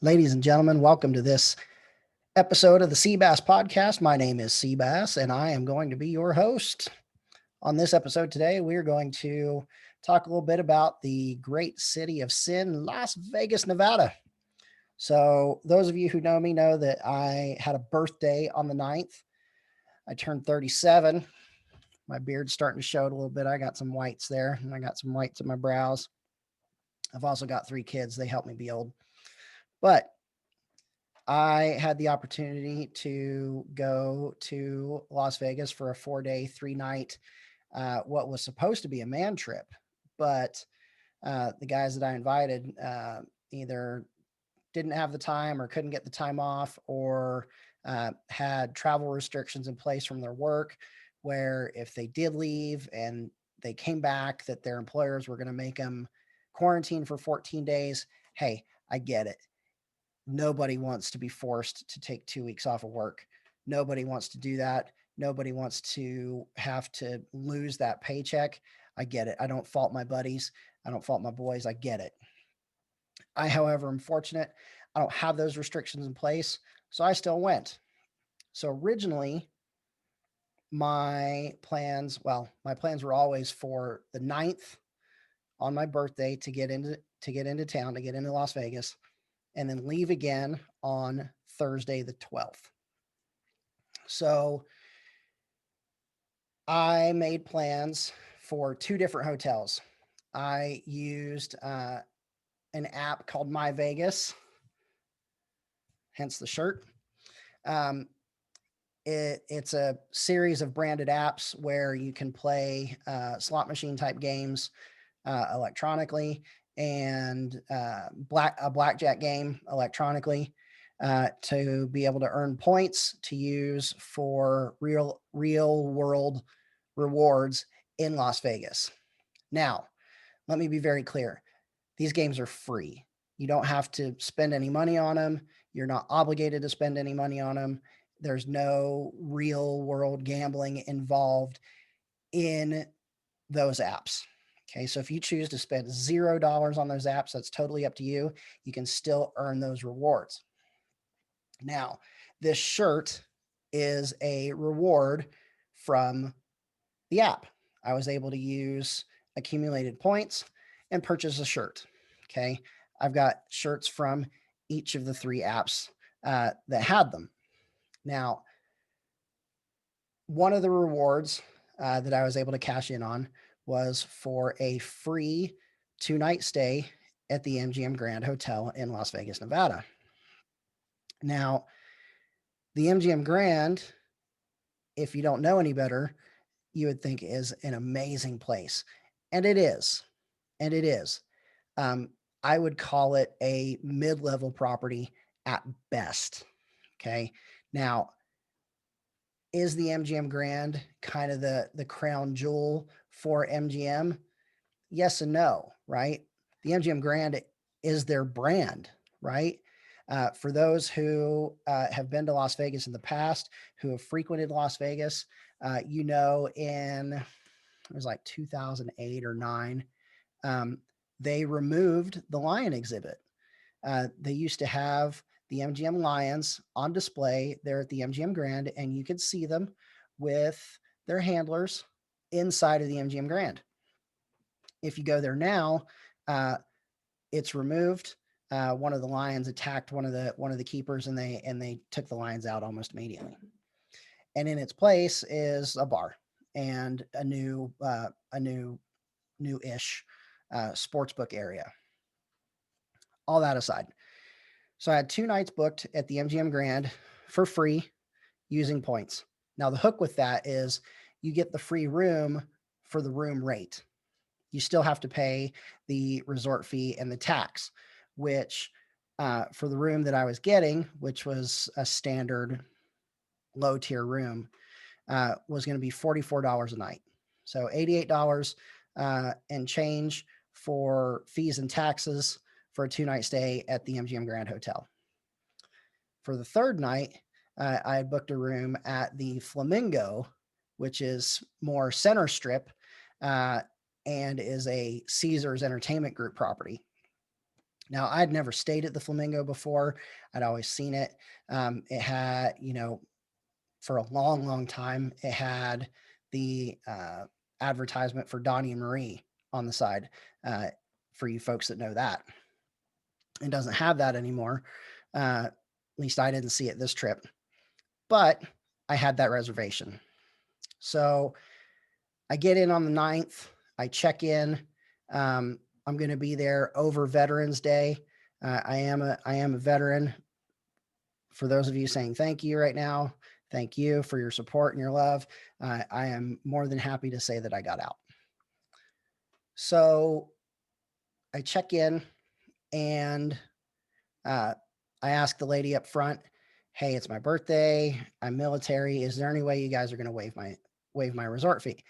Ladies and gentlemen, welcome to this episode of the Seabass Podcast. My name is Seabass, and I am going to be your host. On this episode today, we're going to talk a little bit about the great city of sin, Las Vegas, Nevada. So, those of you who know me know that I had a birthday on the 9th. I turned 37. My beard's starting to show it a little bit. I got some whites there, and I got some whites at my brows. I've also got 3 kids. They help me be old. But I had the opportunity to go to Las Vegas for a 4-day, 3-night, what was supposed to be a man trip. But the guys that I invited either didn't have the time or couldn't get the time off, or had travel restrictions in place from their work, where if they did leave and they came back, that their employers were going to make them quarantine for 14 days. Hey, I get it. Nobody wants to be forced to take 2 weeks off of work. Nobody wants to do that. Nobody wants to have to lose that paycheck. I get it. I don't fault my buddies. I don't fault my boys. I get it. I, however, am fortunate. I don't have those restrictions in place, so I still went. So originally, my plans were always for the 9th on my birthday to get into town, to get into Las Vegas, and then leave again on Thursday the 12th. So I made plans for 2 different hotels. I used an app called My Vegas, hence the shirt. It's a series of branded apps where you can play slot machine type games electronically, and a blackjack game electronically, to be able to earn points to use for real world rewards in Las Vegas. Now, let me be very clear. These games are free. You don't have to spend any money on them. You're not obligated to spend any money on them. There's no real world gambling involved in those apps. Okay, so if you choose to spend $0 on those apps, that's totally up to you. You can still earn those rewards. Now, this shirt is a reward from the app. I was able to use accumulated points and purchase a shirt. Okay, I've got shirts from each of the 3 apps that had them. Now, one of the rewards that I was able to cash in on was for a free 2-night stay at the MGM Grand Hotel in Las Vegas, Nevada. Now, the MGM Grand, if you don't know any better, you would think is an amazing place. And it is. And it is. I would call it a mid-level property at best. Okay. Now, is the MGM Grand kind of the crown jewel for MGM? Yes and no, right? The MGM Grand is their brand, right? For those who have been to Las Vegas in the past, who have frequented Las Vegas, in it was like 2008 or 9, they removed the lion exhibit. They used to have the MGM Lions on display there at the MGM Grand, and you could see them with their handlers inside of the MGM Grand. If you go there now, it's removed. One of the lions attacked one of the keepers, and they took the lions out almost immediately. And in its place is a bar and a new-ish sportsbook area. All that aside, so I had 2 nights booked at the MGM Grand for free using points. Now, the hook with that is you get the free room for the room rate. You still have to pay the resort fee and the tax, which for the room that I was getting, which was a standard low tier room, was going to be $44 a night. So $88 and change for fees and taxes for a 2-night stay at the MGM Grand Hotel. For the 3rd night, I had booked a room at the Flamingo, which is more center strip, and is a Caesars Entertainment Group property. Now, I'd never stayed at the Flamingo before. I'd always seen it. It had, for a long, long time, it had the advertisement for Donnie and Marie on the side. Uh, for you folks that know that, it doesn't have that anymore. At least I didn't see it this trip, but I had that reservation. So I get in on the 9th. I check in. I'm going to be there over Veterans Day. I am a veteran. For those of you saying thank you right now, thank you for your support and your love. I am more than happy to say that I got out. So I check in and I ask the lady up front, "Hey, it's my birthday. I'm military. Is there any way you guys are going to waive my resort fee?"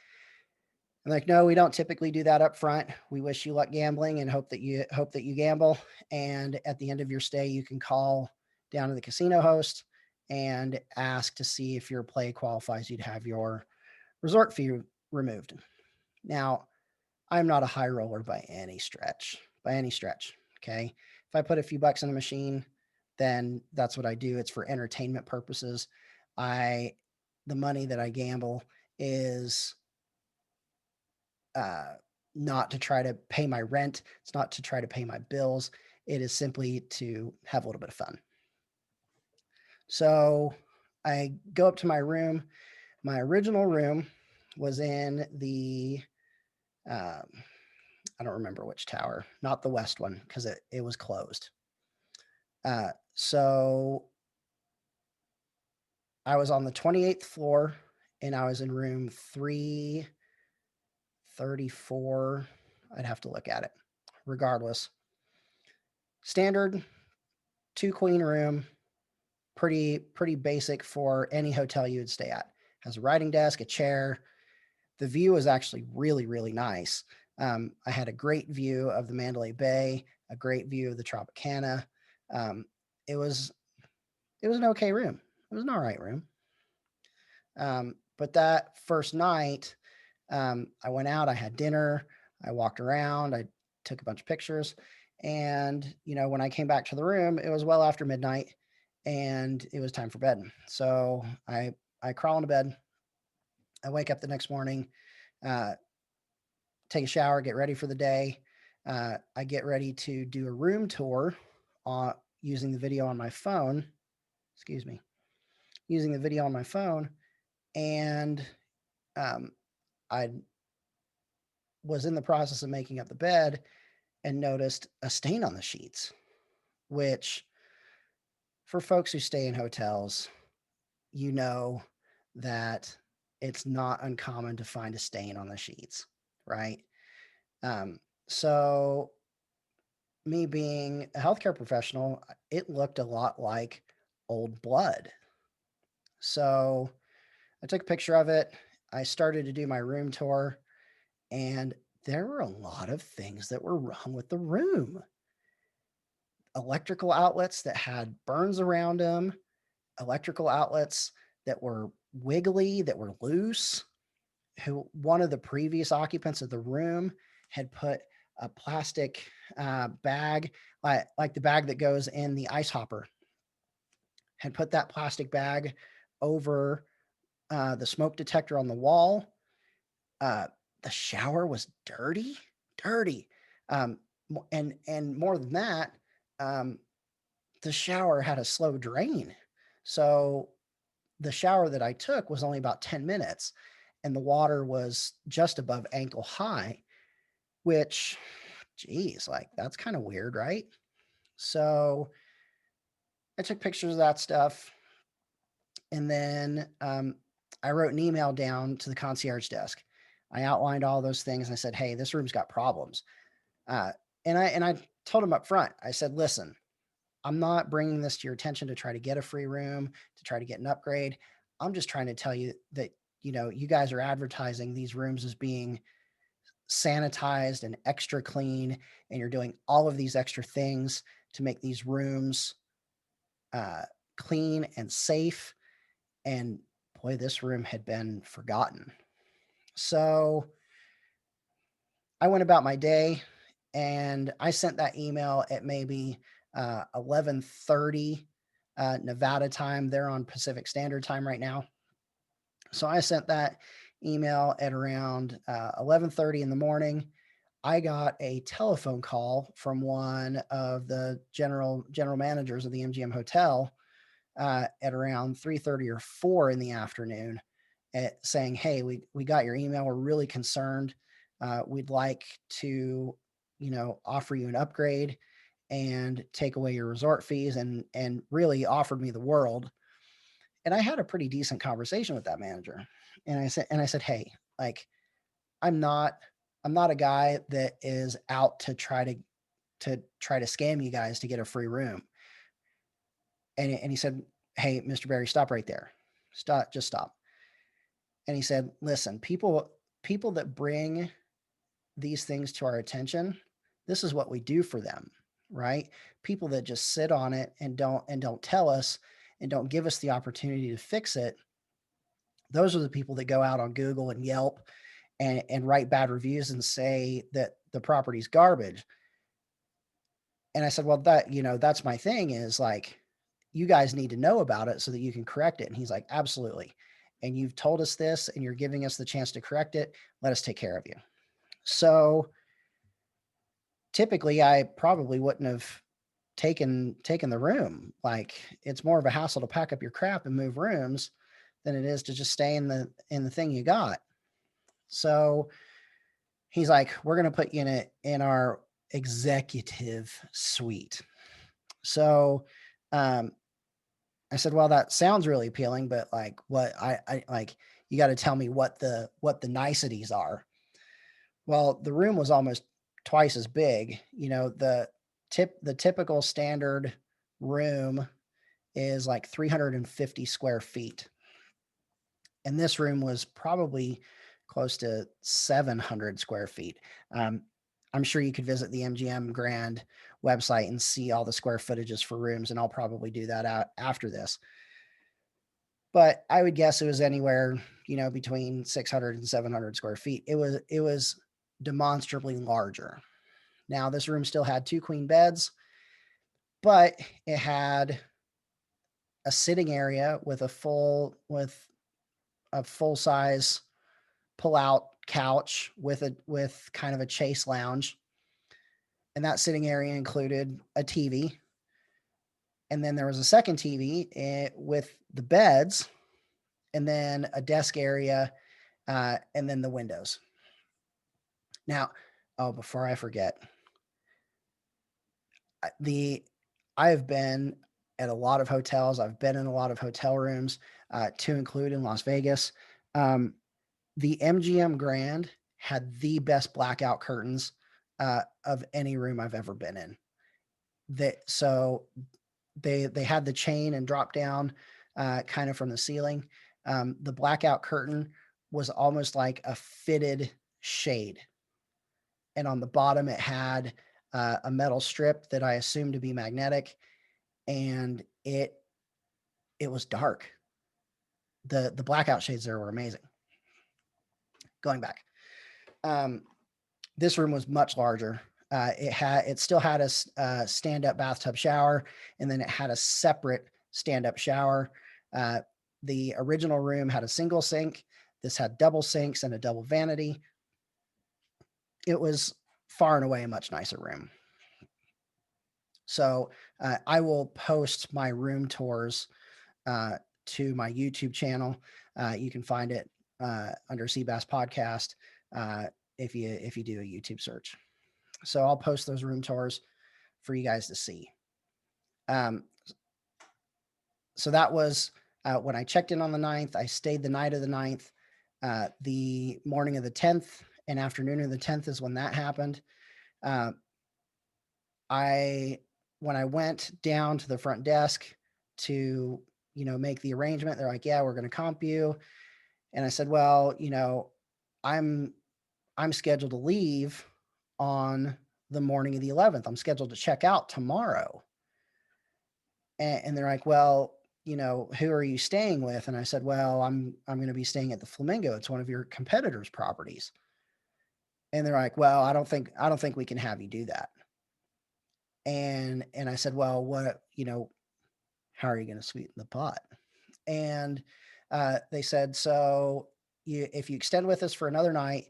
I'm like, "No, we don't typically do that up front. We wish you luck gambling and hope that you gamble. And at the end of your stay, you can call down to the casino host and ask to see if your play qualifies you to have your resort fee removed." Now, I'm not a high roller by any stretch. By any stretch. Okay. If I put a few bucks in a machine, then that's what I do. It's for entertainment purposes. I the money that I gamble is uh, not to try to pay my rent. It's not to try to pay my bills. It is simply to have a little bit of fun. So I go up to my room. My original room was in the, um, I don't remember which tower, not the west one, because it was closed. So I was on the 28th floor and I was in room 334. I'd have to look at it. Regardless, standard 2 queen room, pretty basic for any hotel you would stay at. Has a writing desk, a chair. The view was actually really, really nice. I had a great view of the Mandalay Bay, a great view of the Tropicana. Um, it was it was an okay room. It was an all right room. But that first night, I went out. I had dinner. I walked around. I took a bunch of pictures, and when I came back to the room, it was well after midnight, and it was time for bed. So I crawl into bed. I wake up the next morning, uh, take a shower, get ready for the day. I get ready to do a room tour on using the video on my phone. Excuse me, using the video on my phone, and um, I was in the process of making up the bed and noticed a stain on the sheets, which for folks who stay in hotels, you know that it's not uncommon to find a stain on the sheets, right? Um, so, me being a healthcare professional, it looked a lot like old blood. So, I took a picture of it. I started to do my room tour, and there were a lot of things that were wrong with the room. Electrical outlets that had burns around them, electrical outlets that were wiggly, that were loose. Who One of the previous occupants of the room had put a plastic bag, like the bag that goes in the ice hopper, had put that plastic bag over the smoke detector on the wall. Uh, the shower was dirty, dirty, um, and more than that, um, the shower had a slow drain. So the shower that I took was only about 10 minutes and the water was just above ankle high, which, geez, like that's kind of weird, right? So I took pictures of that stuff and then I wrote an email down to the concierge desk. I outlined all those things and I said, "Hey, this room's got problems." Uh, and I told them up front. I said, "Listen, I'm not bringing this to your attention to try to get a free room, to try to get an upgrade. I'm just trying to tell you that, you guys are advertising these rooms as being sanitized and extra clean, and you're doing all of these extra things to make these rooms uh, clean and safe." And boy, this room had been forgotten. So I went about my day And I sent that email at maybe 11:30 Nevada time. They're on Pacific Standard Time right now. So I sent that email at around 11:30 in the morning. I got a telephone call from one of the general managers of the MGM hotel at around 3:30 or 4 in the afternoon, saying, "Hey, we got your email. We're really concerned. We'd like to, offer you an upgrade and take away your resort fees," and really offered me the world. And I had a pretty decent conversation with that manager, and I said, "Hey, like, I'm not I'm not a guy that is out to try to scam you guys to get a free room." And he said, "Hey, Mr. Barry, stop right there. Stop, just stop." And he said, "Listen, people that bring these things to our attention, this is what we do for them, right? People that just sit on it and don't tell us and don't give us the opportunity to fix it, those are the people that go out on Google and Yelp and write bad reviews and say that the property's garbage." And I said, "Well, that's my thing, is like, you guys need to know about it so that you can correct it." And he's like, "Absolutely. And you've told us this and you're giving us the chance to correct it. Let us take care of you." So typically I probably wouldn't have taken the room. Like, it's more of a hassle to pack up your crap and move rooms than it is to just stay in the thing you got. So he's like, "We're going to put you in our executive suite." So um, I said, "Well, that sounds really appealing, but like, what I like, you got to tell me what the niceties are." Well, the room was almost twice as big. The typical standard room is like 350 square feet, and this room was probably close to 700 square feet. Um, I'm sure you could visit the MGM Grand website and see all the square footages for rooms, and I'll probably do that out after this. But I would guess it was anywhere, between 600 and 700 square feet. It was demonstrably larger. Now, this room still had two queen beds, but it had a sitting area with a full size pull out couch with kind of a chase lounge, and that sitting area included a TV, and then there was a second TV with the beds, and then a desk area, and then the windows. Now, oh, before I forget, the I have been at a lot of hotels. I've been in a lot of hotel rooms, to include in Las Vegas. Um, the MGM Grand had the best blackout curtains of any room I've ever been in. They had the chain and drop down kind of from the ceiling. The blackout curtain was almost like a fitted shade, and on the bottom it had a metal strip that I assumed to be magnetic, and it was dark. The blackout shades there were amazing. Going back, um, this room was much larger. It still had a stand up bathtub shower, and then it had a separate stand up shower. Uh, the original room had a single sink. This had double sinks and a double vanity. It was far and away a much nicer room. So I will post my room tours to my YouTube channel. You can find it under Seabass Podcast if you do a YouTube search. So I'll post those room tours for you guys to see. Um, so that was when I checked in on the 9th. I stayed the night of the 9th. The morning of the 10th and afternoon of the 10th is when that happened. Uh, I When I went down to the front desk to make the arrangement, they're like, "Yeah, we're going to comp you." And I said, "Well, I'm I'm scheduled to leave on the morning of the 11th. I'm scheduled to check out tomorrow." And they're like, "Well, who are you staying with?" And I said, "Well, I'm going to be staying at the Flamingo. It's one of your competitors' properties." And they're like, "Well, I don't think we can have you do that." And I said, "Well, what, how are you going to sweeten the pot?" And they said, "So if you extend with us for another night,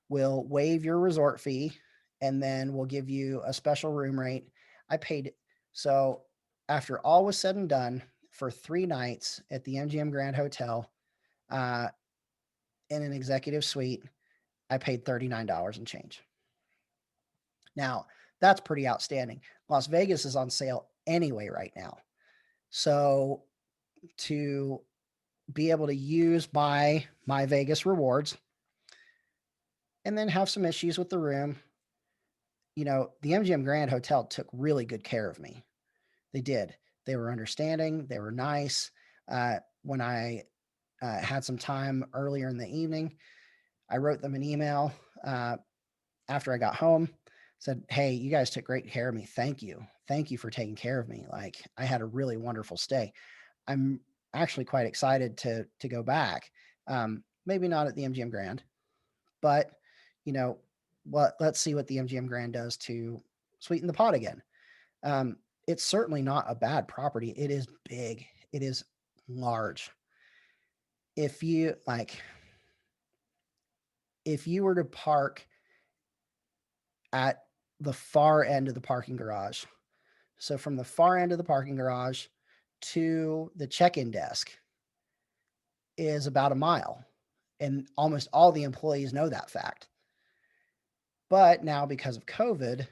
we'll waive your resort fee, and then we'll give you a special room rate." I paid so after all was said and done for 3 nights at the MGM Grand Hotel uh, in an executive suite, I paid $39 and change. Now that's pretty outstanding. Las Vegas is on sale anyway right now, so to be able to use my Vegas rewards and then have some issues with the room. The MGM Grand Hotel took really good care of me. They did. They were understanding. They were nice. When I had some time earlier in the evening, I wrote them an email uh, after I got home. Said, "Hey, you guys took great care of me. Thank you. Thank you for taking care of me. Like, I had a really wonderful stay. I'm actually quite excited to go back. Maybe not at the MGM Grand, but you know let's see what the MGM Grand does to sweeten the pot again." It's certainly not a bad property. It is big. It is large. If you like, if you were to park at the far end of the parking garage, so from the far end of the parking garage to the check-in desk is about a mile, and almost all the employees know that fact. But now because of COVID,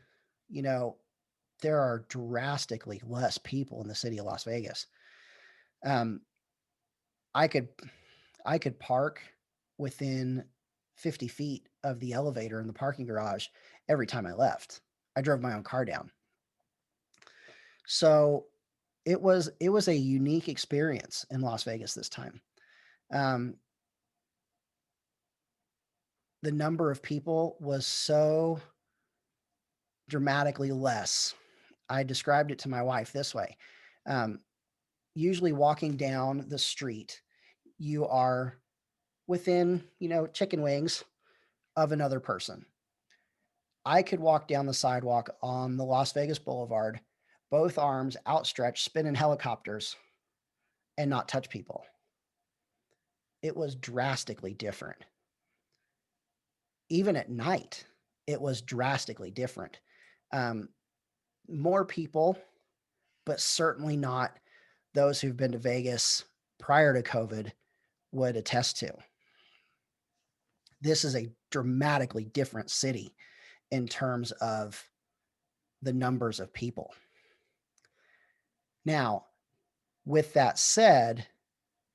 you know, there are drastically less people in the city of Las Vegas. Um, I could I could park within 50 feet of the elevator in the parking garage every time I left. I drove my own car down. So it was a unique experience in Las Vegas this time. Um, the number of people was so dramatically less. I described it to my wife this way. Um, Usually walking down the street, you are within, chicken wings of another person. I could walk down the sidewalk on the Las Vegas Boulevard, both arms outstretched, spinning helicopters, and not touch people. It was drastically different. Even at night, it was drastically different. Um, More people, but certainly not those who've been to Vegas prior to COVID would attest to. This is a dramatically different city in terms of the numbers of people. Now, with that said,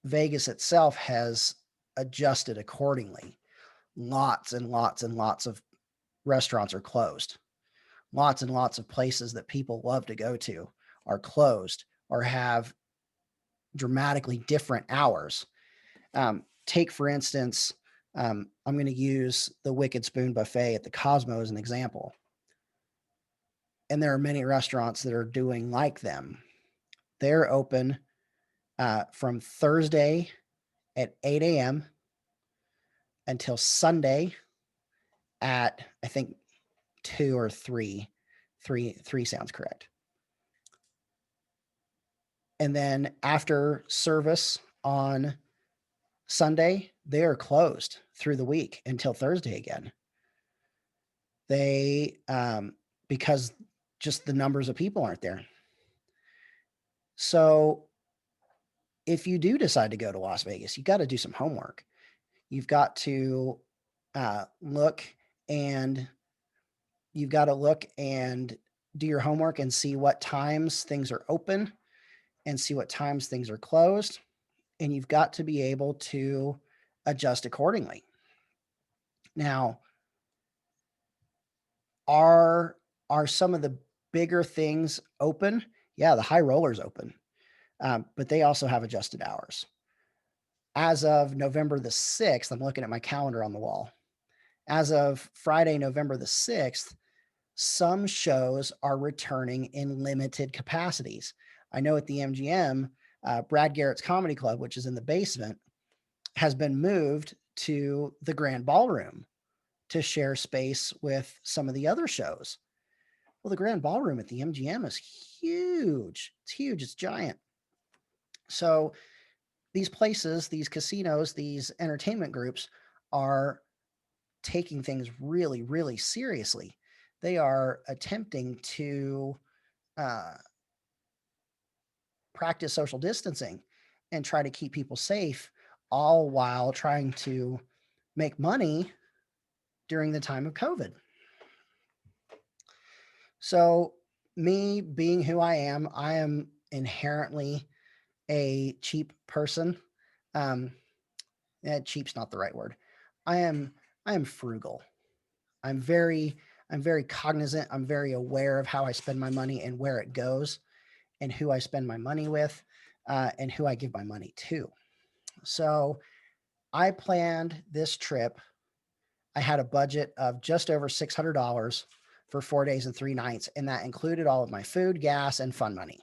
Vegas itself has adjusted accordingly. Lots and lots and lots of restaurants are closed. Lots and lots of places that people love to go to are closed or have dramatically different hours. Take, for instance, I'm going to use the Wicked Spoon Buffet at the Cosmo as an example. And there are many restaurants that are doing like them. They're open from Thursday at 8 a.m. until Sunday at, I think, 2 or 3. Three sounds correct. And then after service on Sunday, they are closed through the week until Thursday again. They because just the numbers of people aren't there. So if you do decide to go to Las Vegas, you got to do some homework. You've got to look and you've got to look and do your homework and see what times things are open and see what times things are closed. And you've got to be able to adjust accordingly. Now, are some of the bigger things open? Yeah, the high rollers open, but they also have adjusted hours. As of November the 6th, I'm looking at my calendar on the wall. As of Friday, November the 6th, some shows are returning in limited capacities. I know at the MGM, Brad Garrett's Comedy Club, which is in the basement, has been moved to the Grand Ballroom to share space with some of the other shows. Well, the Grand Ballroom at the MGM is huge. It's huge. It's giant. So these places, these casinos, these entertainment groups are taking things really, really seriously. They are attempting to uh, practice social distancing and try to keep people safe, all while trying to make money during the time of COVID. So, me being who I am inherently a cheap person. Um, Cheap's not the right word. I am I am frugal. I'm very I'm very cognizant. I'm very aware of how I spend my money and where it goes, and who I spend my money with, and who I give my money to. So I planned this trip. I had a budget of just over $600 for 4 days and 3 nights, and that included all of my food, gas, and fun money.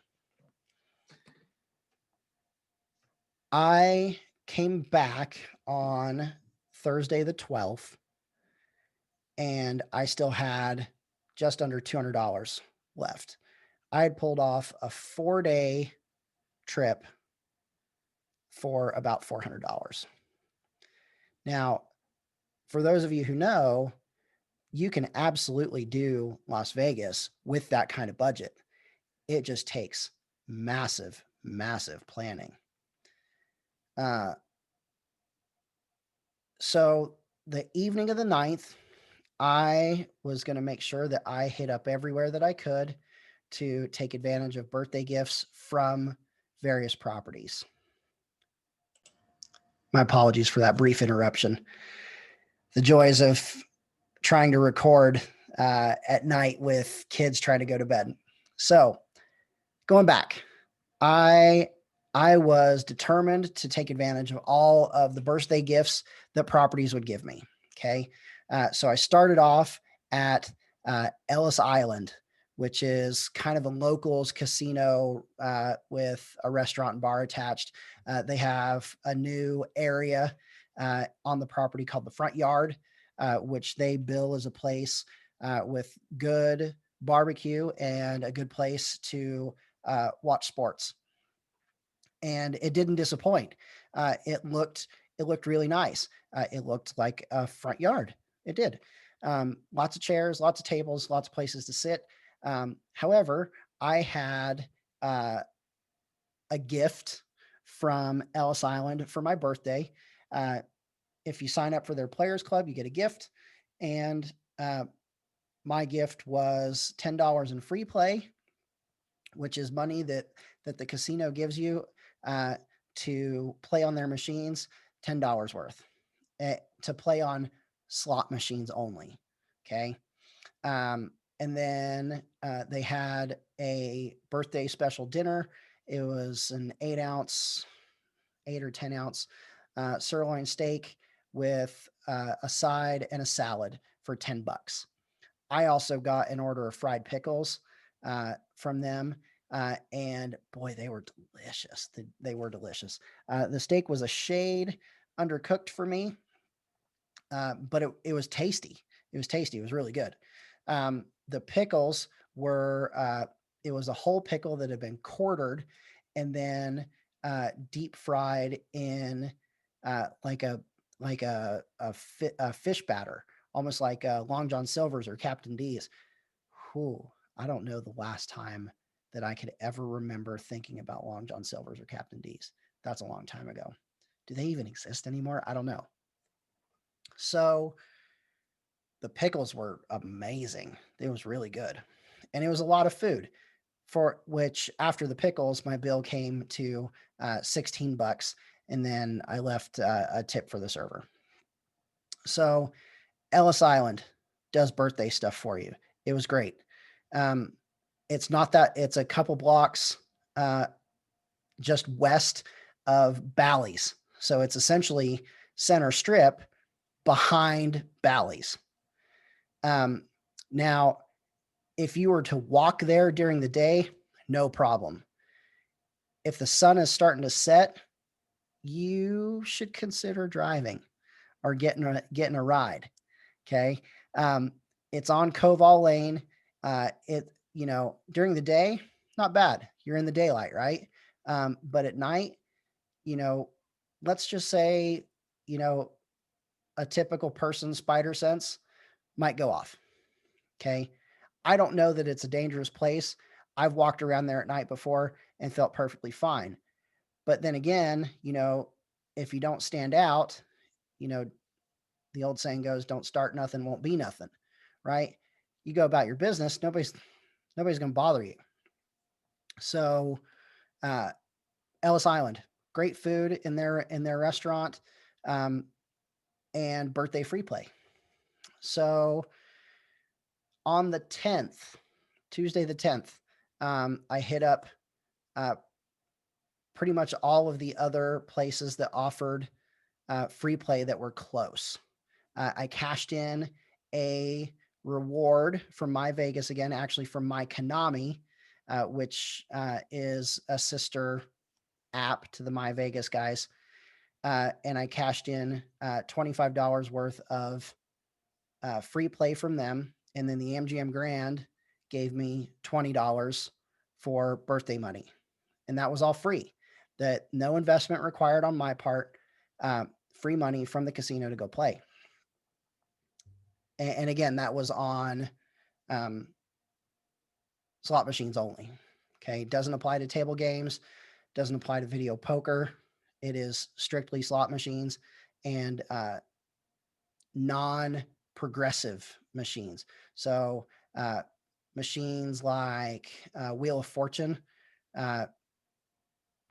I came back on Thursday the 12th, and I still had just under $200 left. I had pulled off a 4 day trip for about $400. Now, for those of you who know, you can absolutely do Las Vegas with that kind of budget. It just takes massive, massive planning. So the evening of the 9th, I was going to make sure that I hit up everywhere that I could to take advantage of birthday gifts from various properties. My apologies for that brief interruption. The joys of trying to record at night with kids trying to go to bed. So, going back, I was determined to take advantage of all of the birthday gifts that properties would give me. Okay, so I started off at Ellis Island, which is kind of a locals casino with a restaurant and bar attached. They have a new area on the property called the Front Yard, which they bill as a place with good barbecue and a good place to watch sports. And it didn't disappoint. It looked really nice. It looked like a front yard. It did. Lots of chairs, lots of tables, lots of places to sit. However, I had a gift from Ellis Island for my birthday. If you sign up for their players club, you get a gift. And my gift was $10 in free play, which is money that the casino gives you to play on their machines, $10 worth to play on slot machines only. Okay. And then they had a birthday special dinner. It was an 8 or 10 ounce sirloin steak with a side and a salad for $10. I also got an order of fried pickles from them. And boy, they were delicious. They were delicious. The steak was a shade undercooked for me, but it was tasty. It was tasty. It was really good. The pickles were, it was a whole pickle that had been quartered and then deep fried in like a fish batter, almost like Long John Silver's or Captain D's. Whew, I don't know the last time that I could ever remember thinking about Long John Silver's or Captain D's. That's a long time ago. Do they even exist anymore? I don't know. So the pickles were amazing. It was really good. And it was a lot of food, for which after the pickles, my bill came to $16. And then I left a tip for the server. So Ellis Island does birthday stuff for you. It was great. Um, it's not that, it's a couple blocks just west of Bally's. So it's essentially center strip behind Bally's. Now, if you were to walk there during the day, no problem. If the sun is starting to set, you should consider driving or getting a ride. Okay. It's on Koval Lane. During the day, not bad. You're in the daylight, right? But at night, you know, let's just say, you know, a typical person's spider sense might go off. Okay. I don't know that it's a dangerous place. I've walked around there at night before and felt perfectly fine. But then again, if you don't stand out, you know, the old saying goes, don't start nothing, won't be nothing, right? You go about your business, nobody's going to bother you. So, uh, Ellis Island, great food in their restaurant, um, and birthday free play. So on the 10th, Tuesday the 10th, I hit up uh, pretty much all of the other places that offered free play that were close. I cashed in a reward from My Vegas again, actually from My Konami, which is a sister app to the My Vegas guys. And I cashed in $25 worth of free play from them. And then the MGM Grand gave me $20 for birthday money. And that was all free. That no investment required on my part, free money from the casino to go play. And again, that was on um, slot machines only. Okay. Doesn't apply to table games, doesn't apply to video poker. It is strictly slot machines and non progressive machines. So, machines like Wheel of Fortune uh,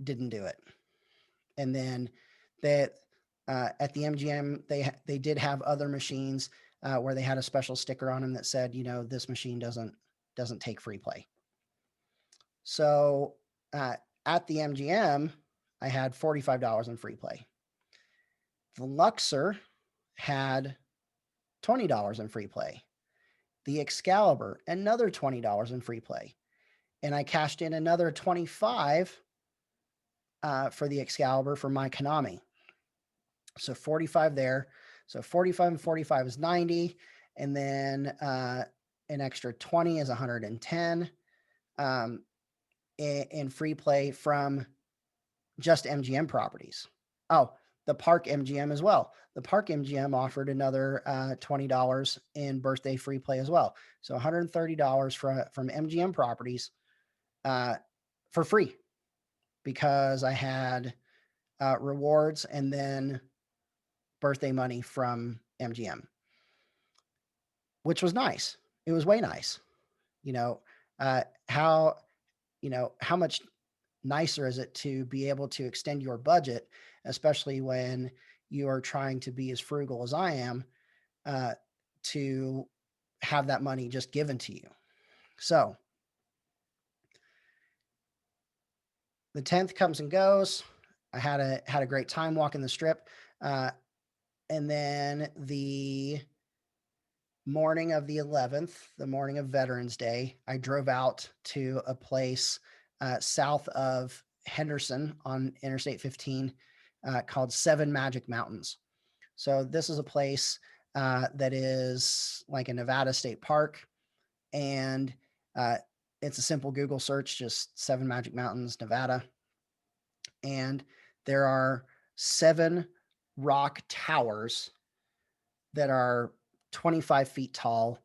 didn't do it. And then that at the MGM, they did have other machines where they had a special sticker on them that said, this machine doesn't take free play. So at the MGM, I had $45 in free play. The Luxor had $20 in free play. The Excalibur, another $20 in free play. And I cashed in another 25 for the Excalibur for My Konami. So 45 there. So 45 and 45 is 90. And then an extra 20 is 110 in free play from just MGM properties. Oh, the Park MGM as well. The Park MGM offered another $20 in birthday free play as well. So $130 from MGM properties for free because I had rewards and then birthday money from MGM, which was nice. It was way nice. You know, how how much nicer is it to be able to extend your budget, especially when you are trying to be as frugal as I am, to have that money just given to you. So the 10th comes and goes. I had a great time walking the strip. And then the morning of the 11th, the morning of Veterans Day, I drove out to a place south of Henderson on Interstate 15 called Seven Magic Mountains. So this is a place that is like a Nevada state park, and it's a simple Google search, just Seven Magic Mountains, Nevada. And there are 7 rock towers that are 25 feet tall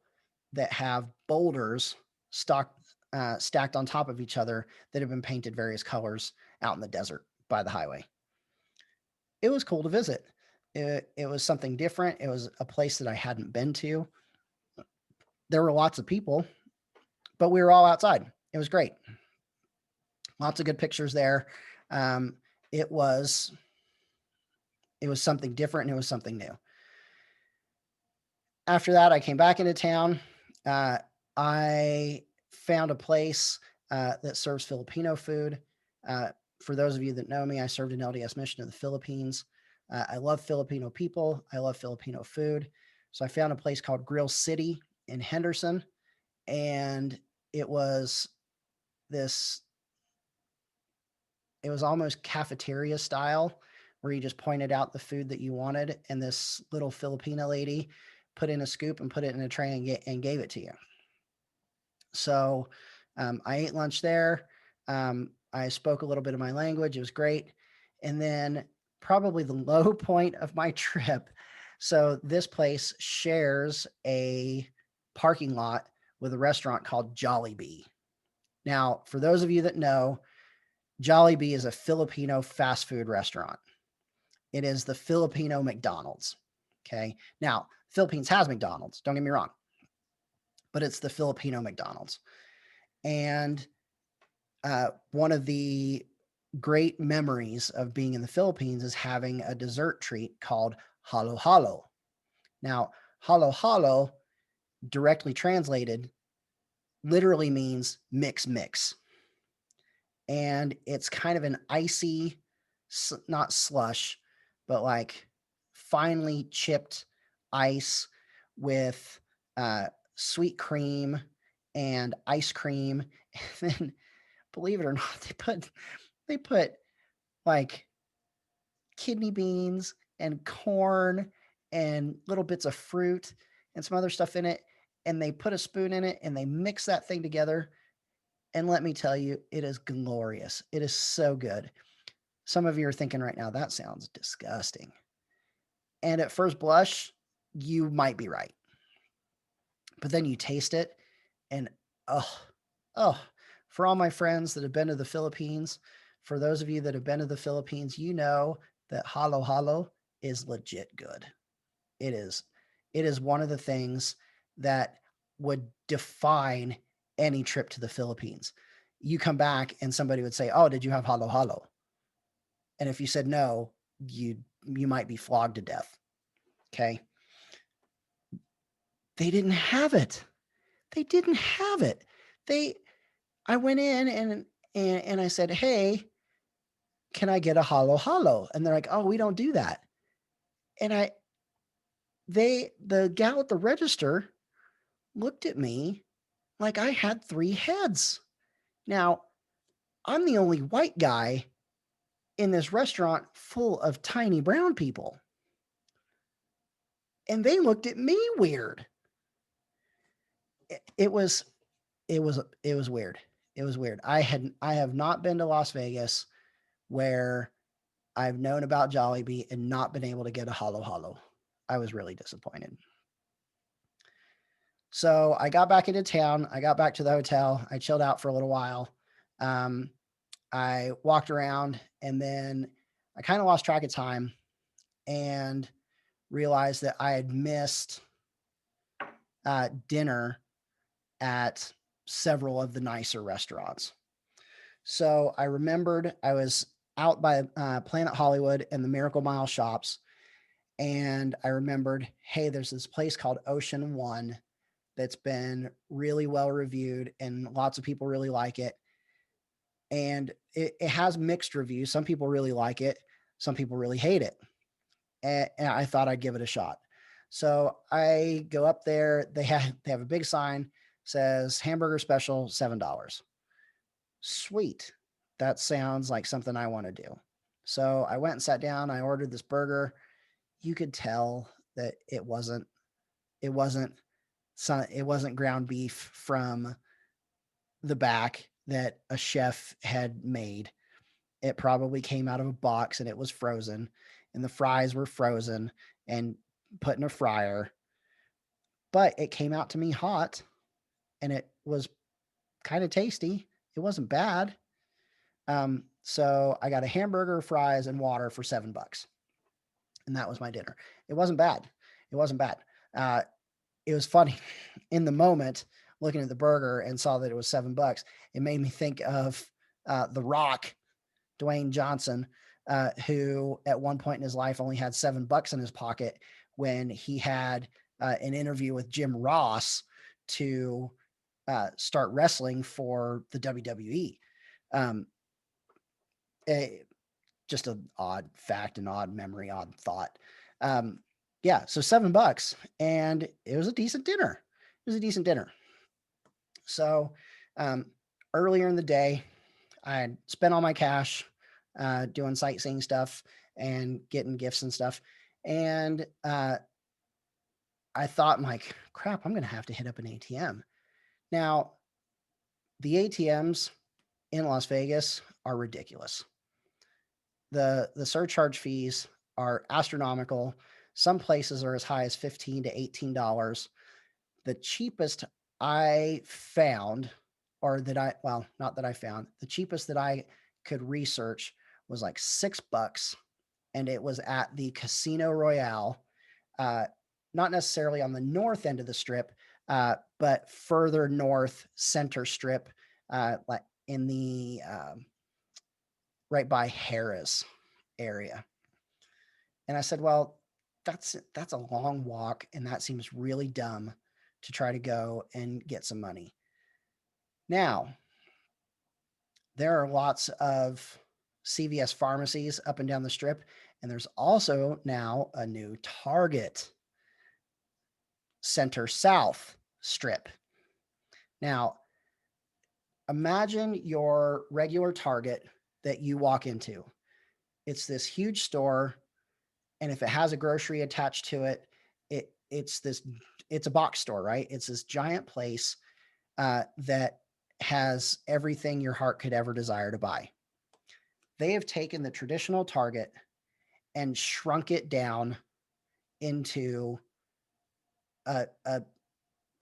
that have boulders stacked on top of each other that have been painted various colors out in the desert by the highway. It was cool to visit. It was something different. It was a place that I hadn't been to. There were lots of people, but we were all outside. It was great. Lots of good pictures there. Um, it was something different and it was something new. After that, I came back into town. I found a place that serves Filipino food. For those of you that know me, I served an LDS mission to the Philippines. I love Filipino people. I love Filipino food. So I found a place called Grill City in Henderson, and it was this. It was almost cafeteria style, where you just pointed out the food that you wanted, and this little Filipina lady put in a scoop and put it in a tray and gave it to you. So I ate lunch there. I spoke a little bit of my language. It was great. And then probably the low point of my trip. So this place shares a parking lot with a restaurant called Jollibee. Now, for those of you that know, Jollibee is a Filipino fast food restaurant. It is the Filipino McDonald's. Okay. Now, Philippines has McDonald's, don't get me wrong, but it's the Filipino McDonald's. And one of the great memories of being in the Philippines is having a dessert treat called halo halo. Now, halo halo, directly translated, literally means mix mix. And it's kind of an icy, not slush, but like finely chipped ice with sweet cream and ice cream. And then, believe it or not, they put like kidney beans and corn and little bits of fruit and some other stuff in it. And they put a spoon in it and they mix that thing together. And let me tell you, it is glorious. It is so good. Some of you are thinking right now, that sounds disgusting. And at first blush, you might be right. But then you taste it and oh, for all my friends that have been to the Philippines, for those of you that have been to the Philippines, you know that halo halo is legit good. It is. It is one of the things that would define any trip to the Philippines. You come back and somebody would say, "Oh, did you have halo halo?" And if you said no, you might be flogged to death. Okay? They didn't have it. They didn't have it. They I went in and I said, "Hey, can I get a halo halo?" And they're like, "Oh, we don't do that." And the gal at the register looked at me like I had 3 heads. Now, I'm the only white guy in this restaurant full of tiny brown people. And they looked at me weird. It was it was weird. It was weird. I have not been to Las Vegas where I've known about Jollibee and not been able to get a halo halo. I was really disappointed. So I got back into town. I got back to the hotel. I chilled out for a little while. Um, I walked around and then I kind of lost track of time and realized that I had missed dinner at several of the nicer restaurants. So I remembered I was out by Planet Hollywood and the Miracle Mile shops. And I remembered, hey, there's this place called Ocean One that's been really well reviewed and lots of people really like it. And it has mixed reviews. Some people really like it, some people really hate it. And I thought I'd give it a shot. So I go up there. They have a big sign says hamburger special $7. Sweet. That sounds like something I want to do. So I went and sat down. I ordered this burger. You could tell that it wasn't it wasn't ground beef from the back that a chef had made. It probably came out of a box and it was frozen, and the fries were frozen and put in a fryer. But it came out to me hot and it was kind of tasty. It wasn't bad. So I got a hamburger, fries, and water for $7. And that was my dinner. It wasn't bad. It wasn't bad. It was funny in the moment looking at the burger and saw that it was $7. It made me think of The Rock, Dwayne Johnson, who at one point in his life only had $7 in his pocket when he had an interview with Jim Ross to start wrestling for the WWE. Um, just an odd fact, an odd memory, odd thought. Yeah, so $7, and it was a decent dinner. It was a decent dinner. So earlier in the day, I had spent all my cash doing sightseeing stuff and getting gifts and stuff. And I thought, like, crap, I'm going to have to hit up an ATM. Now, the ATMs in Las Vegas are ridiculous. The surcharge fees are astronomical. Some places are as high as $15 to $18. The cheapest I found, or that I, well, not that I found, the cheapest that I could research was like $6, and it was at the Casino Royale, uh, not necessarily on the north end of the strip, but further north, center strip, like in the right by Harris area. And I said, well, that's a long walk, and that seems really dumb to try to go and get some money. Now, there are lots of CVS pharmacies up and down the strip, and there's also now a new Target Center South strip. Now, imagine your regular Target that you walk into. It's this huge store, and if it has a grocery attached to it, it's a box store, right? It's this giant place that has everything your heart could ever desire to buy. They have taken the traditional Target and shrunk it down into a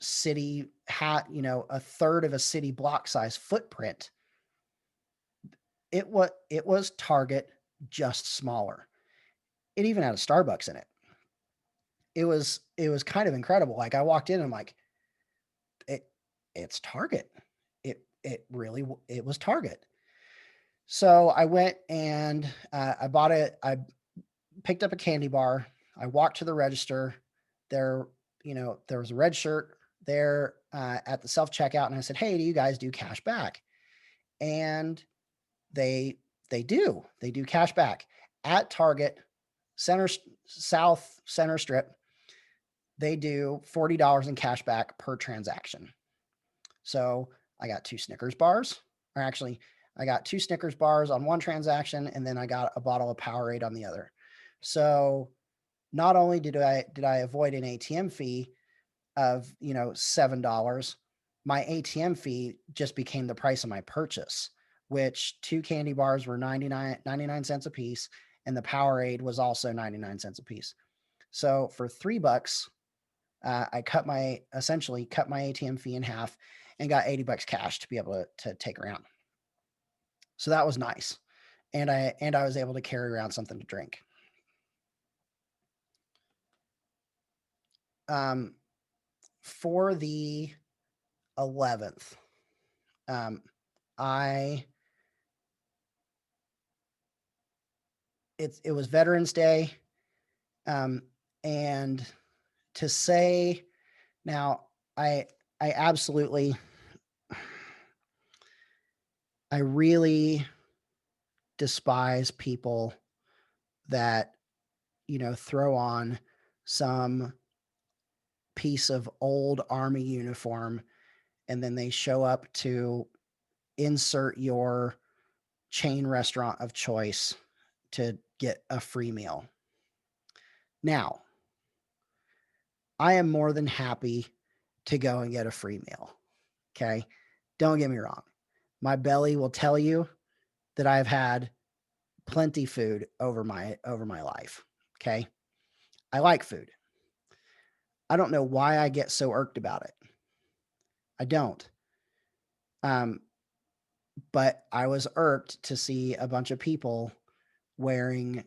city hat, a third of a city block size footprint. It was Target, just smaller. It even had a Starbucks in it. It was kind of incredible. Like, I walked in and I'm like, it's Target. It was Target. So I went and I picked up a candy bar. I walked to the register. There, there was a red shirt there at the self checkout, and I said, "Hey, do you guys do cash back?" And they they do cash back at Target Center South Center Strip. They do $40 in cash back per transaction. So I got two Snickers bars, or actually, I got two Snickers bars on one transaction, and then I got a bottle of Powerade on the other. So not only did I avoid an ATM fee of $7, my ATM fee just became the price of my purchase, which two candy bars were 99 cents a piece, and the Powerade was also 99 cents a piece. So for $3, I essentially cut my ATM fee in half and got $80 cash to be able to take around. So that was nice. And I was able to carry around something to drink. For the 11th, I it was Veterans Day, and to say now, I absolutely, I really despise people that throw on some piece of old army uniform, and then they show up to insert your chain restaurant of choice to get a free meal. Now, I am more than happy to go and get a free meal. Okay. Don't get me wrong. My belly will tell you that I've had plenty food over my life. Okay. I like food. I don't know why I get so irked about it. I don't. Um, but I was irked to see a bunch of people wearing,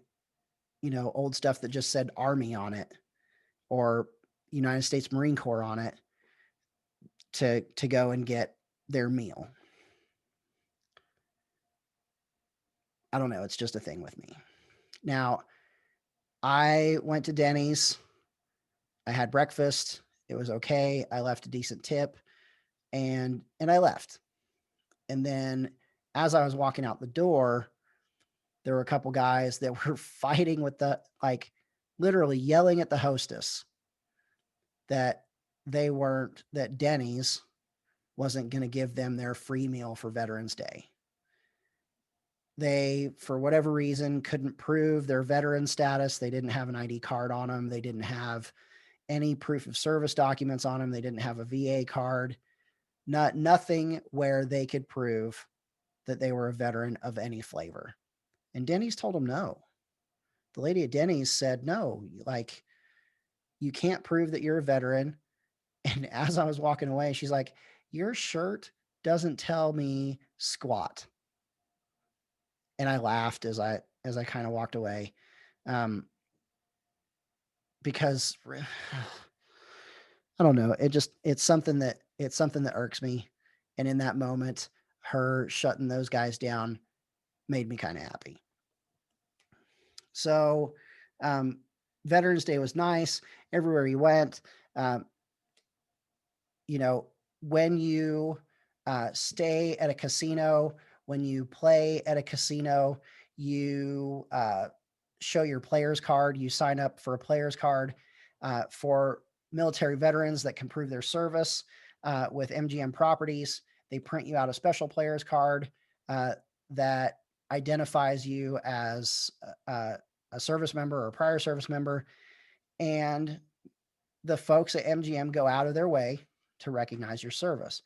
old stuff that just said Army on it or United States Marine Corps on it to go and get their meal. I don't know. It's just a thing with me. Now, I went to Denny's. I had breakfast. It was okay. I left a decent tip, and I left. And then as I was walking out the door, there were a couple guys that were fighting with literally yelling at the hostess that that Denny's wasn't going to give them their free meal for Veterans Day. They, for whatever reason, couldn't prove their veteran status. They didn't have an ID card on them. They didn't have any proof of service documents on them. They didn't have a VA card, nothing where they could prove that they were a veteran of any flavor. And Denny's told them no. The lady at Denny's said, no, like, you can't prove that you're a veteran. And as I was walking away, she's like, your shirt doesn't tell me squat. And I laughed as I kind of walked away. Because I don't know, it's something that irks me. And in that moment, her shutting those guys down made me kind of happy. So, Veterans Day was nice. Everywhere you went, you know, when you stay at a casino, when you play at a casino, you show your player's card. You sign up for a player's card for military veterans that can prove their service with MGM Properties. They print you out a special player's card that identifies you as a service member or a prior service member. And the folks at MGM go out of their way to recognize your service.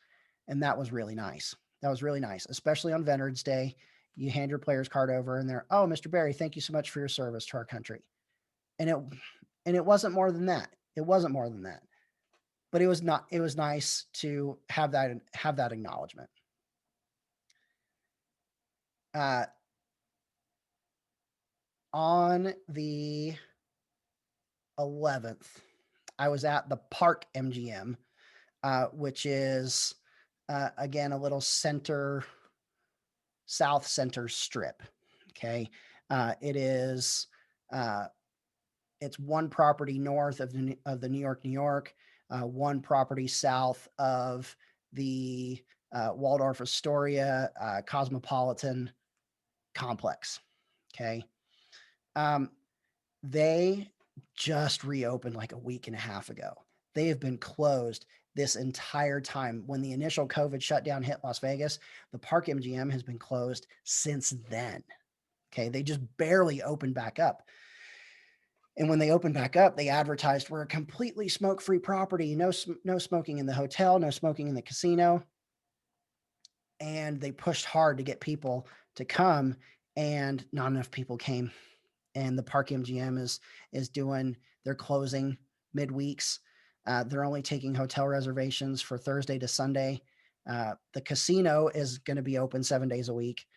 And that was really nice. That was really nice, especially on Veterans Day. You hand your player's card over and they're, oh, Mr. Barry, thank you so much for your service to our country. And it wasn't more than that. It wasn't more than that. But it was nice to have that acknowledgement. On the 11th, I was at the Park MGM, which is again a little south center strip. Okay, it is it's one property north of the New York, one property south of the Waldorf Astoria Cosmopolitan complex. Okay, they just reopened like a week and a half ago. They have been closed this entire time. When the initial COVID shutdown hit Las Vegas, the Park MGM has been closed since then. Okay, they just barely opened back up. And when they opened back up, they advertised we're a completely smoke-free property. No smoking in the hotel, no smoking in the casino. And they pushed hard to get people to come, and not enough people came. And the Park MGM they're closing midweeks. They're only taking hotel reservations for Thursday to Sunday. The casino is going to be open 7 days a week.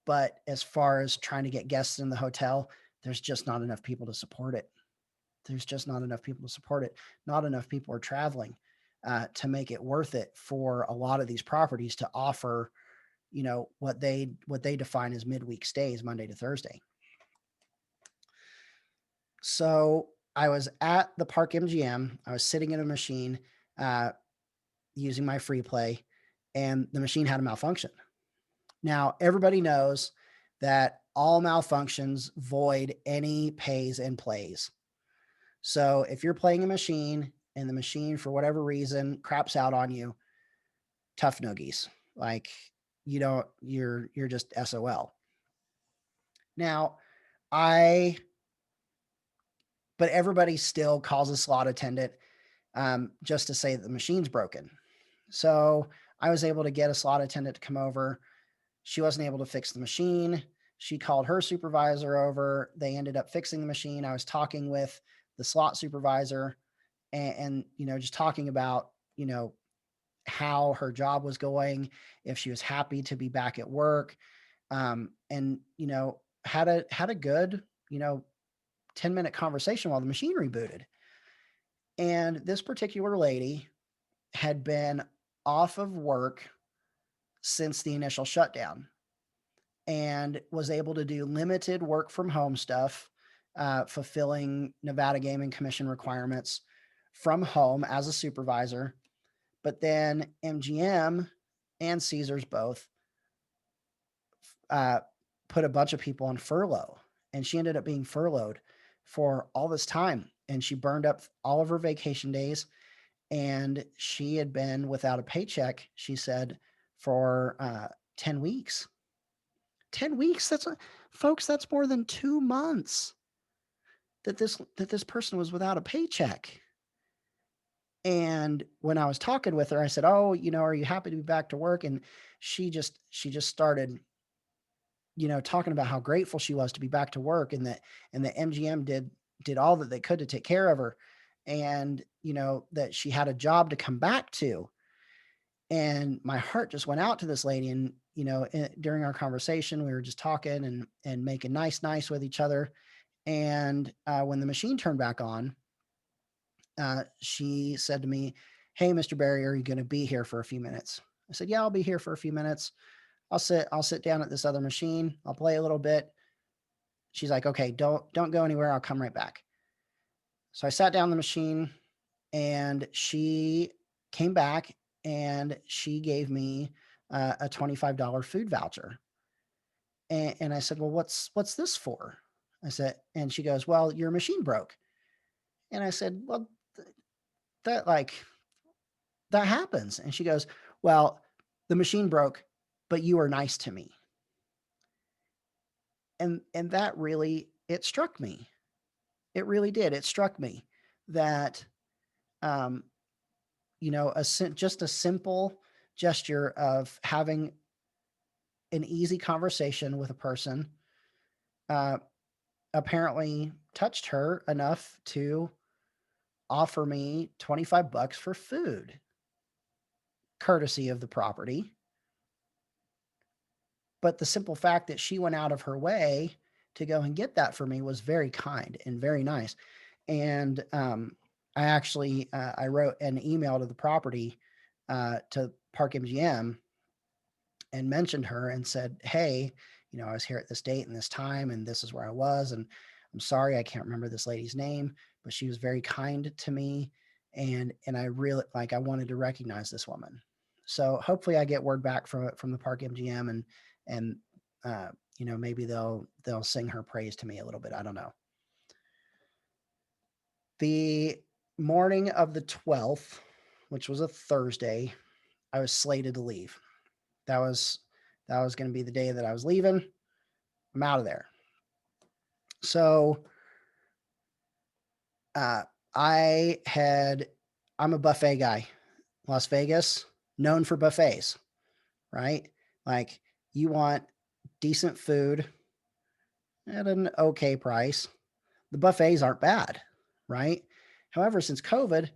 But as far as trying to get guests in the hotel, there's just not enough people to support it. Not enough people are traveling to make it worth it for a lot of these properties to offer, what they define as midweek stays, Monday to Thursday. So I was at the Park MGM. I was sitting in a machine using my free play, and the machine had a malfunction. Now, everybody knows that all malfunctions void any pays and plays. So if you're playing a machine and the machine, for whatever reason, craps out on you, tough noogies. Like, you're just SOL. Now, but everybody still calls a slot attendant just to say that the machine's broken. So I was able to get a slot attendant to come over. She wasn't able to fix the machine. She called her supervisor over. They ended up fixing the machine. I was talking with the slot supervisor and just talking about, how her job was going, if she was happy to be back at work. And, had a good, 10-minute conversation while the machine rebooted. And this particular lady had been off of work since the initial shutdown and was able to do limited work from home stuff, fulfilling Nevada Gaming Commission requirements from home as a supervisor. But then MGM and Caesars both put a bunch of people on furlough, and she ended up being furloughed for all this time. And she burned up all of her vacation days, and she had been without a paycheck, she said, for 10 weeks. 10 weeks, folks, that's more than 2 months that this person was without a paycheck. And when I was talking with her, I said, "Oh, are you happy to be back to work?" And she just started, talking about how grateful she was to be back to work, and that MGM did all that they could to take care of her, and that she had a job to come back to. And my heart just went out to this lady. And during our conversation, we were just talking and making nice with each other. And when the machine turned back on, she said to me, "Hey, Mr. Barry, are you going to be here for a few minutes?" I said, "Yeah, I'll be here for a few minutes. I'll sit down at this other machine. I'll play a little bit." She's like, "Okay, don't go anywhere. I'll come right back." So I sat down the machine, and she came back, and she gave me a $25 food voucher. And I said, "Well, what's this for?" I said, and she goes, "Well, your machine broke." And I said, "Well, that like that happens." And she goes, "Well, the machine broke, but you were nice to me." And that really, it struck me. It really did. It struck me that um, just a simple gesture of having an easy conversation with a person uh, apparently touched her enough to offer me 25 bucks for food, courtesy of the property. But the simple fact that she went out of her way to go and get that for me was very kind and very nice. And I actually I wrote an email to the property, to Park MGM, and mentioned her and said, "Hey, I was here at this date and this time, and this is where I was. And I'm sorry, I can't remember this lady's name, but she was very kind to me. And I really, like, I wanted to recognize this woman." So hopefully I get word back from the Park MGM, and uh, maybe they'll sing her praise to me a little bit. I don't know. The morning of the 12th, which was a Thursday, I was slated to leave. That was that was going to be the day that I was leaving. I'm out of there. So uh, I had, I'm a buffet guy. Las Vegas, known for buffets, right? Like, you want decent food at an okay price. The buffets aren't bad, right? However, since COVID,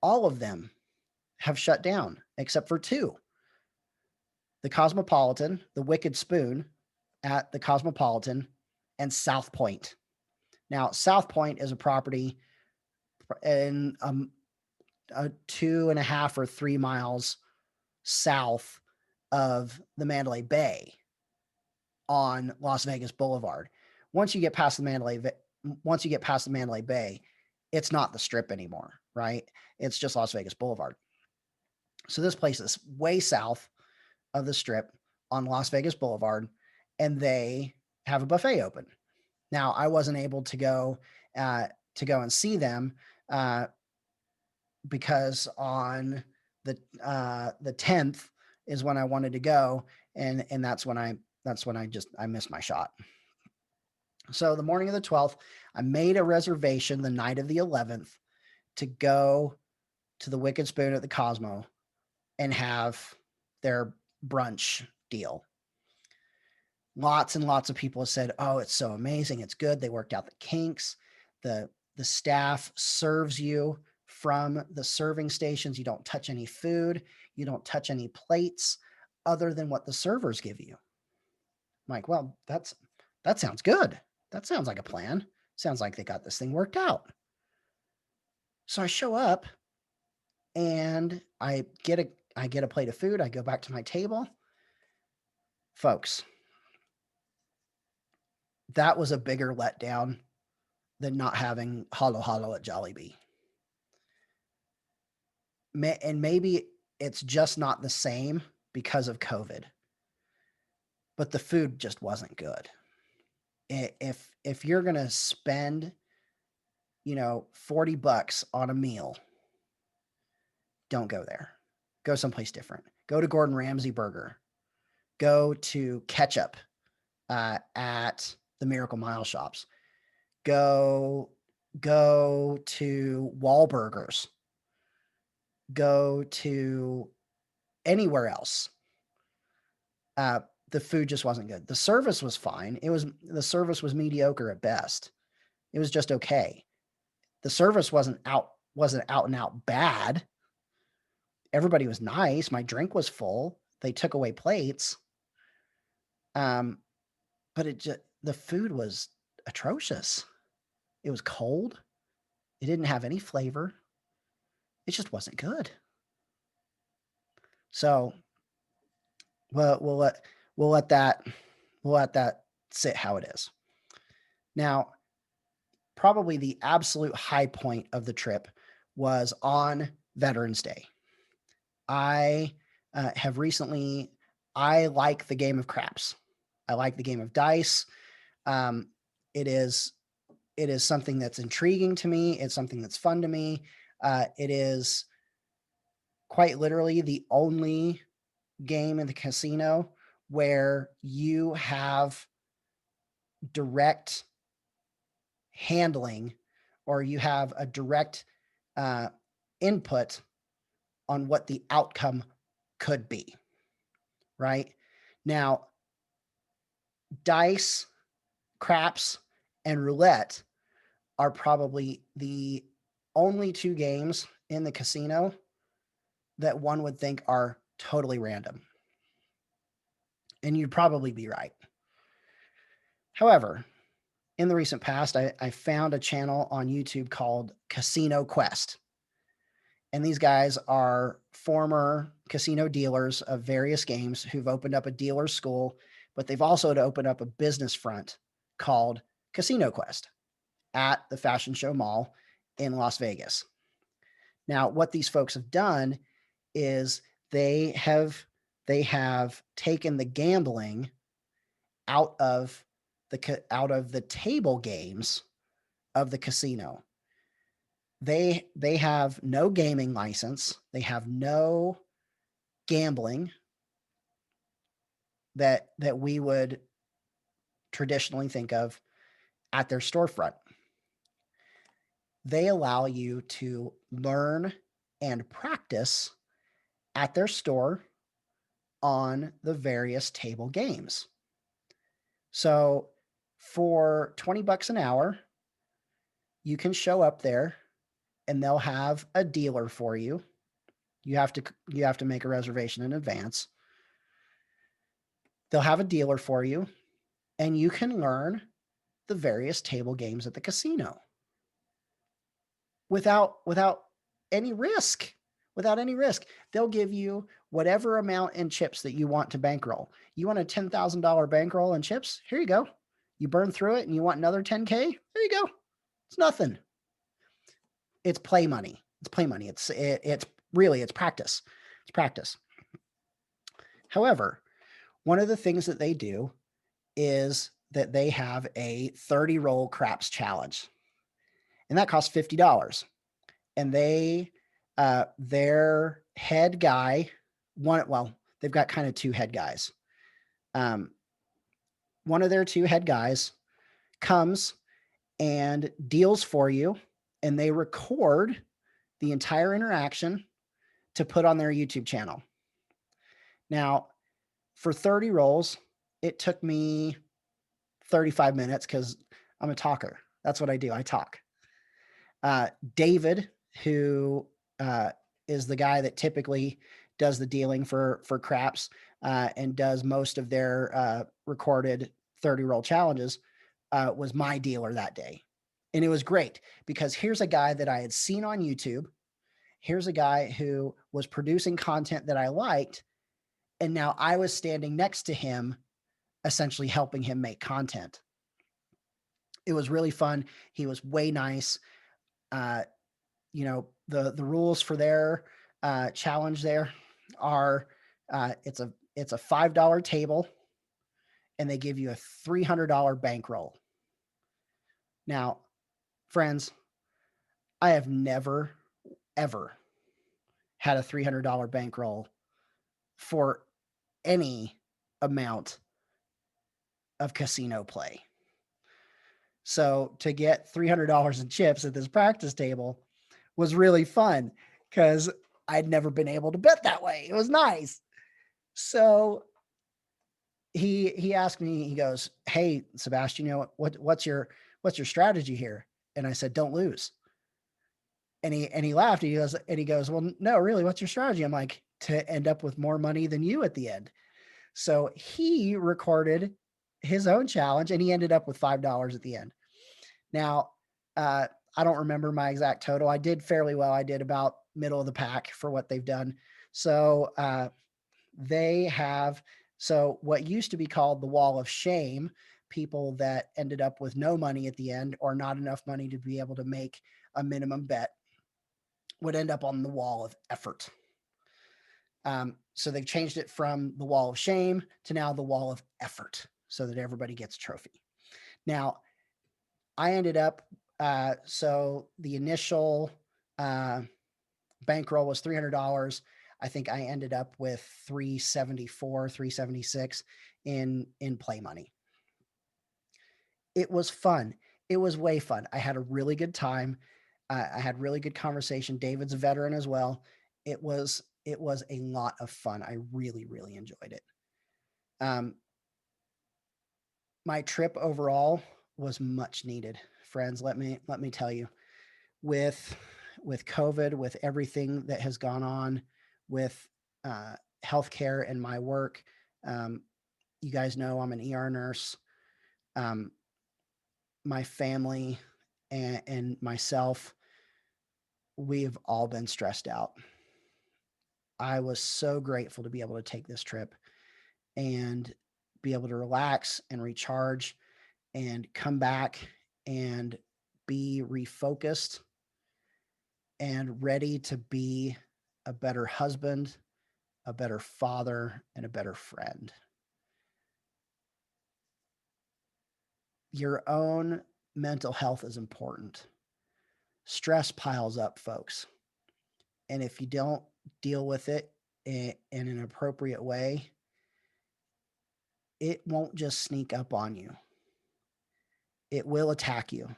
all of them have shut down except for two: the Cosmopolitan, the Wicked Spoon at the Cosmopolitan, and South Point. Now, South Point is a property in a 2.5 or 3 miles south of the Mandalay Bay on Las Vegas Boulevard. Once you get past the Mandalay Bay, it's not the Strip anymore, right? It's just Las Vegas Boulevard. So this place is way south of the Strip on Las Vegas Boulevard, and they have a buffet open. Now, I wasn't able uh, to go and see them, uh, because on the 10th is when I wanted to go, and that's when I missed my shot. So the morning of the 12th, I made a reservation the night of the 11th to go to the Wicked Spoon at the Cosmo and have their brunch deal. Lots and lots of people have said, "Oh, it's so amazing. It's good. They worked out the kinks. The staff serves you from the serving stations. You don't touch any food. You don't touch any plates other than what the servers give you." I'm like, "Well, that sounds good. That sounds like a plan. Sounds like they got this thing worked out." So I show up, and I get a plate of food. I go back to my table. Folks, that was a bigger letdown than not having Halo Halo at Jollibee. And maybe it's just not the same because of COVID, but the food just wasn't good. If you're gonna spend, 40 bucks on a meal, don't go there. Go someplace different. Go to Gordon Ramsay Burger. Go to Ketchup at the Miracle Mile shops. Go go to Wahlburgers. go to anywhere else, the food just wasn't good. The service was fine. The service was mediocre at best. It was just okay. The service wasn't out and out bad. Everybody was nice. My drink was full. They took away plates. Um, but the food was atrocious. It was cold. It didn't have any flavor. It just wasn't good. So, well, we'll let that sit how it is. Now, probably the absolute high point of the trip was on Veterans Day. I have recently. I like the game of craps. I like the game of dice. Um, it is something that's intriguing to me. It's something that's fun to me. It is quite literally the only game in the casino where you have direct handling, or you have a direct input on what the outcome could be. Right now, dice, craps, and roulette are probably the only two games in the casino that one would think are totally random. And you'd probably be right. However, in the recent past, I found a channel on YouTube called Casino Quest. And these guys are former casino dealers of various games who've opened up a dealer school, but they've also opened up a business front called Casino Quest at the Fashion Show Mall in Las Vegas. Now, what these folks have done is they have taken the gambling out of the table games of the casino. They have no gaming license. They have no gambling that we would traditionally think of at their storefront. They allow you to learn and practice at their store on the various table games. So for $20 an hour, you can show up there and they'll have a dealer for you. You have to make a reservation in advance. They'll have a dealer for you, and you can learn the various table games at the casino without any risk. Without any risk. They'll give you whatever amount in chips that you want to bankroll. You want a $10,000 bankroll in chips? Here you go. You burn through it and you want another 10K? There you go. It's nothing. It's play money. It's play money. It's really practice. It's practice. However, one of the things that they do is that they have a 30 roll craps challenge, and that costs $50. And they their head guy, they've got kind of two head guys. One of their two head guys comes and deals for you, and they record the entire interaction to put on their YouTube channel. Now, for 30 rolls, it took me 35 minutes because I'm a talker. That's what I do. I talk. David, who is the guy that typically does the dealing for craps and does most of their recorded 30 roll challenges, was my dealer that day. And it was great because here's a guy that I had seen on YouTube. Here's a guy who was producing content that I liked. And now I was standing next to him, essentially helping him make content. It was really fun. He was way nice. The rules for their challenge there are it's a $5 table, and they give you a $300 bankroll. Now, friends, I have never ever had a $300 bankroll for any amount of casino play. So to get $300 in chips at this practice table was really fun because I'd never been able to bet that way. It was nice. So he asked me, he goes, "Hey, Sebastian, what's your strategy here?" And I said, "Don't lose." And he laughed. He goes, "Well, no, really, what's your strategy?" I'm like, "To end up with more money than you at the end." So he recorded his own challenge and he ended up with $5 at the end. Now, uh, I don't remember my exact total. I did fairly well. I did about middle of the pack for what they've done. So they have, so what used to be called the wall of shame, people that ended up with no money at the end or not enough money to be able to make a minimum bet, would end up on the wall of effort. So they've changed it from the wall of shame to now the wall of effort so that everybody gets a trophy. Now, I ended up, so the initial uh, bankroll was $300. I think I ended up with 374, 376 in play money. It was fun. It was way fun. I had a really good time. I had really good conversation. David's a veteran as well. It was a lot of fun. I really, really enjoyed it. Um, my trip overall was much needed, friends. Let me tell you, with with COVID, with everything that has gone on, with uh, healthcare and my work. Um, you guys know I'm an ER nurse. Um, my family and myself, we've all been stressed out. I was so grateful to be able to take this trip and be able to relax and recharge and come back and be refocused and ready to be a better husband, a better father, and a better friend. Your own mental health is important. Stress piles up, folks. And if you don't deal with it in an appropriate way, it won't just sneak up on you. It will attack you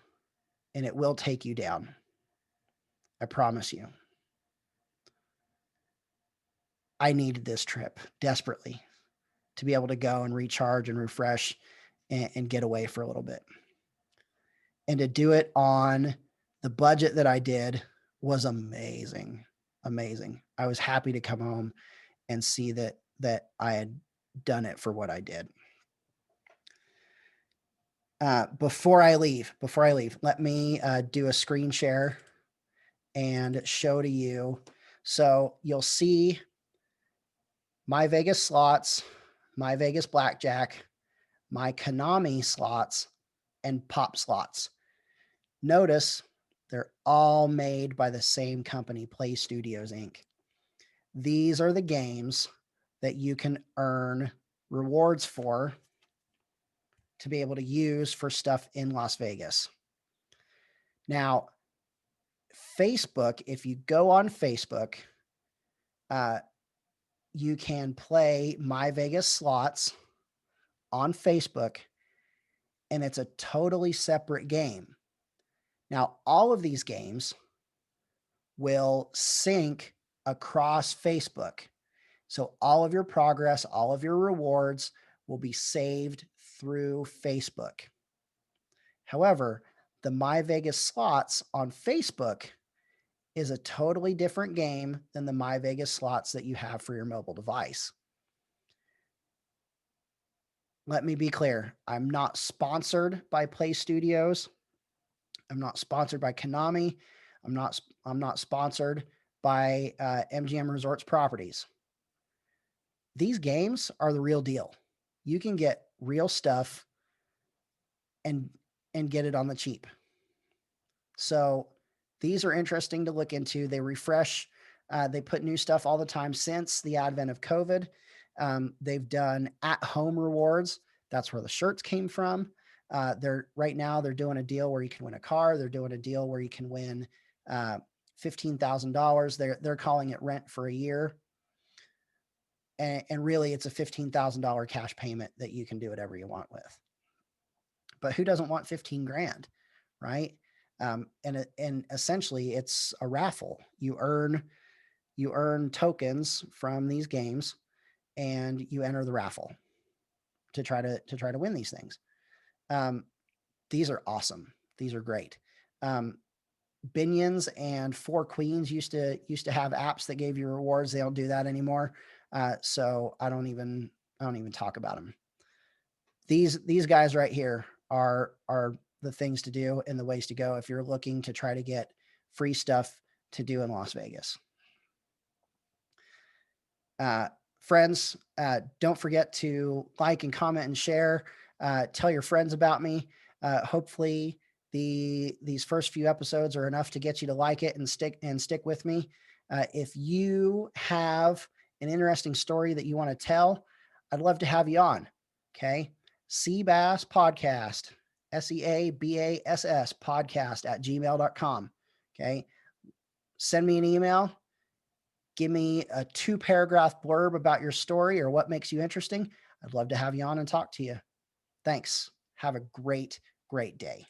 and it will take you down. I promise you. I needed this trip desperately to be able to go and recharge and refresh and get away for a little bit. And to do it on the budget that I did was amazing. Amazing. I was happy to come home and see that I had done it for what I did. Before I leave, let me do a screen share and show to you. So you'll see my Vegas slots, my Vegas blackjack, my Konami slots, and pop slots. Notice they're all made by the same company, Play Studios Inc. These are the games that you can earn rewards for to be able to use for stuff in Las Vegas. Now, Facebook, if you go on Facebook, uh, you can play My Vegas Slots on Facebook, and it's a totally separate game. Now, all of these games will sync across Facebook. So all of your progress, all of your rewards will be saved through Facebook. However, the My Vegas Slots on Facebook is a totally different game than the My Vegas Slots that you have for your mobile device. Let me be clear. I'm not sponsored by Play Studios. I'm not sponsored by Konami. I'm not sponsored by MGM Resorts Properties. These games are the real deal. You can get real stuff and get it on the cheap. So these are interesting to look into. They refresh, they put new stuff all the time since the advent of COVID. They've done at-home rewards. That's where the shirts came from. They're right now they're doing a deal where you can win a car. They're doing a deal where you can win $15,000. They're calling it rent for a year. And really, it's a $15,000 cash payment that you can do whatever you want with. But who doesn't want 15 grand, right? And essentially, it's a raffle. you earn tokens from these games, and you enter the raffle to try to win these things. Um, these are awesome. These are great. Binions and Four Queens used to have apps that gave you rewards. They don't do that anymore. So I don't even talk about them. These guys right here are the things to do and the ways to go if you're looking to try to get free stuff to do in Las Vegas. Friends, don't forget to like and comment and share. Tell your friends about me. Hopefully, these first few episodes are enough to get you to like it and stick with me. If you have an interesting story that you want to tell, I'd love to have you on. Okay, Seabass Podcast, SEABASS podcast at gmail.com. Okay, send me an email. Give me a 2-paragraph blurb about your story or what makes you interesting. I'd love to have you on and talk to you. Thanks. Have a great, great day.